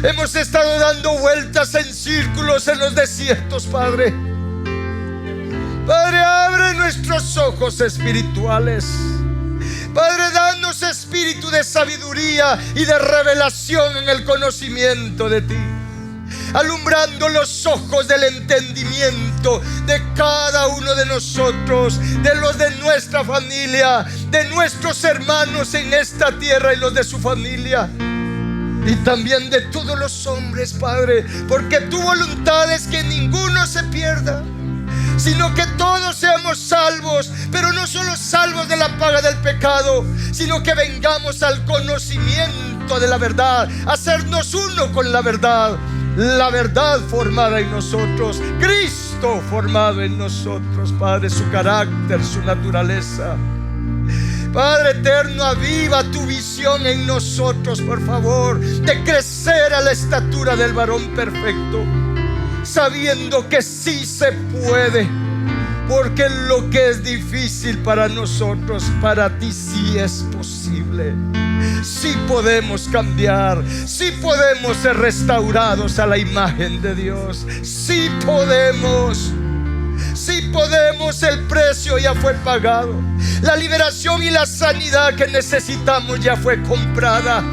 Hemos estado dando vueltas en círculos en los desiertos, Padre. Padre, abre nuestros ojos espirituales. Padre, danos espíritu de sabiduría y de revelación en el conocimiento de ti, alumbrando los ojos del entendimiento de cada uno de nosotros, de los de nuestra familia, de nuestros hermanos en esta tierra y los de su familia, y también de todos los hombres, Padre, porque tu voluntad es que ninguno se pierda, sino que todos seamos salvos, pero no solo salvos de la paga del pecado, sino que vengamos al conocimiento de la verdad, hacernos uno con la verdad formada en nosotros, Cristo formado en nosotros, Padre, su carácter, su naturaleza. Padre eterno, aviva tu visión en nosotros, por favor, de crecer a la estatura del varón perfecto, sabiendo que sí se puede, porque lo que es difícil para nosotros, para ti sí es posible. Sí podemos cambiar, sí podemos ser restaurados a la imagen de Dios, sí podemos. Sí podemos, el precio ya fue pagado. La liberación y la sanidad que necesitamos ya fue comprada.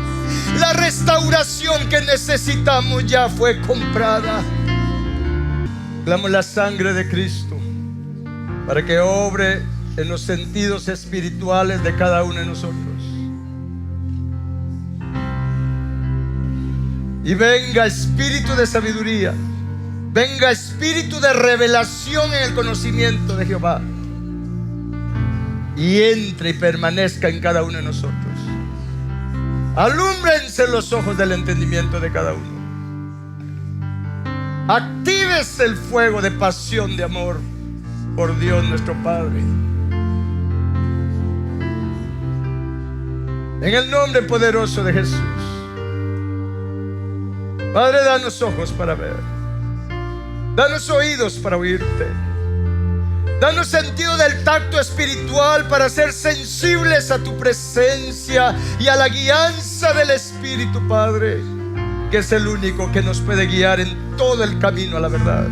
La restauración que necesitamos ya fue comprada. Clamo la sangre de Cristo para que obre en los sentidos espirituales de cada uno de nosotros. Y venga espíritu de sabiduría, venga espíritu de revelación en el conocimiento de Jehová, y entre y permanezca en cada uno de nosotros. Alúmbrense los ojos del entendimiento de cada uno. Actívese el fuego de pasión, de amor por Dios nuestro Padre. En el nombre poderoso de Jesús. Padre, danos ojos para ver. Danos oídos para oírte. Danos sentido del tacto espiritual para ser sensibles a tu presencia y a la guianza del Espíritu, Padre, que es el único que nos puede guiar en todo el camino a la verdad.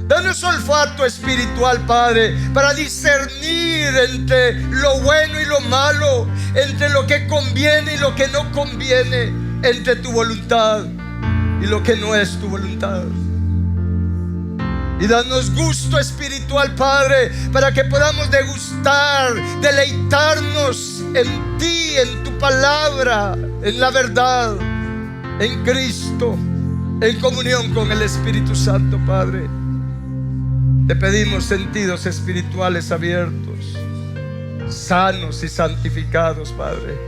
Danos olfato espiritual, Padre, para discernir entre lo bueno y lo malo, entre lo que conviene y lo que no conviene, entre tu voluntad y lo que no es tu voluntad. Y danos gusto espiritual, Padre, para que podamos degustar, deleitarnos en ti, en tu palabra, en la verdad, en Cristo, en comunión con el Espíritu Santo, Padre. Te pedimos sentidos espirituales abiertos, sanos y santificados, Padre.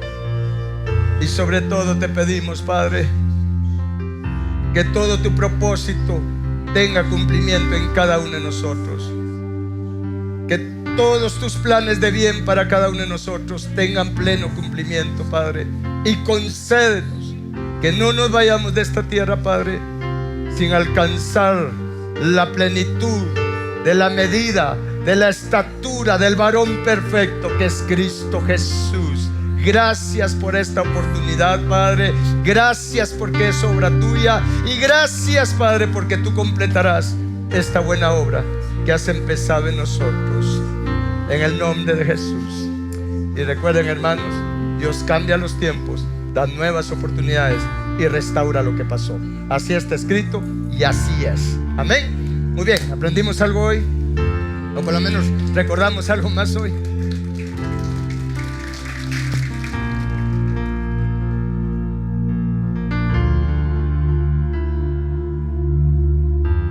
Y sobre todo te pedimos, Padre, que todo tu propósito tenga cumplimiento en cada uno de nosotros. Que todos tus planes de bien para cada uno de nosotros tengan pleno cumplimiento, Padre. Y concédenos que no nos vayamos de esta tierra, Padre, sin alcanzar la plenitud de la medida, de la estatura del varón perfecto que es Cristo Jesús. Gracias por esta oportunidad, Padre. Gracias porque es obra tuya. Y gracias, Padre, porque tú completarás esta buena obra que has empezado en nosotros. En el nombre de Jesús. Y recuerden, hermanos, Dios cambia los tiempos, da nuevas oportunidades y restaura lo que pasó. Así está escrito y así es. Amén. Muy bien, ¿aprendimos algo hoy? O por lo menos recordamos algo más hoy.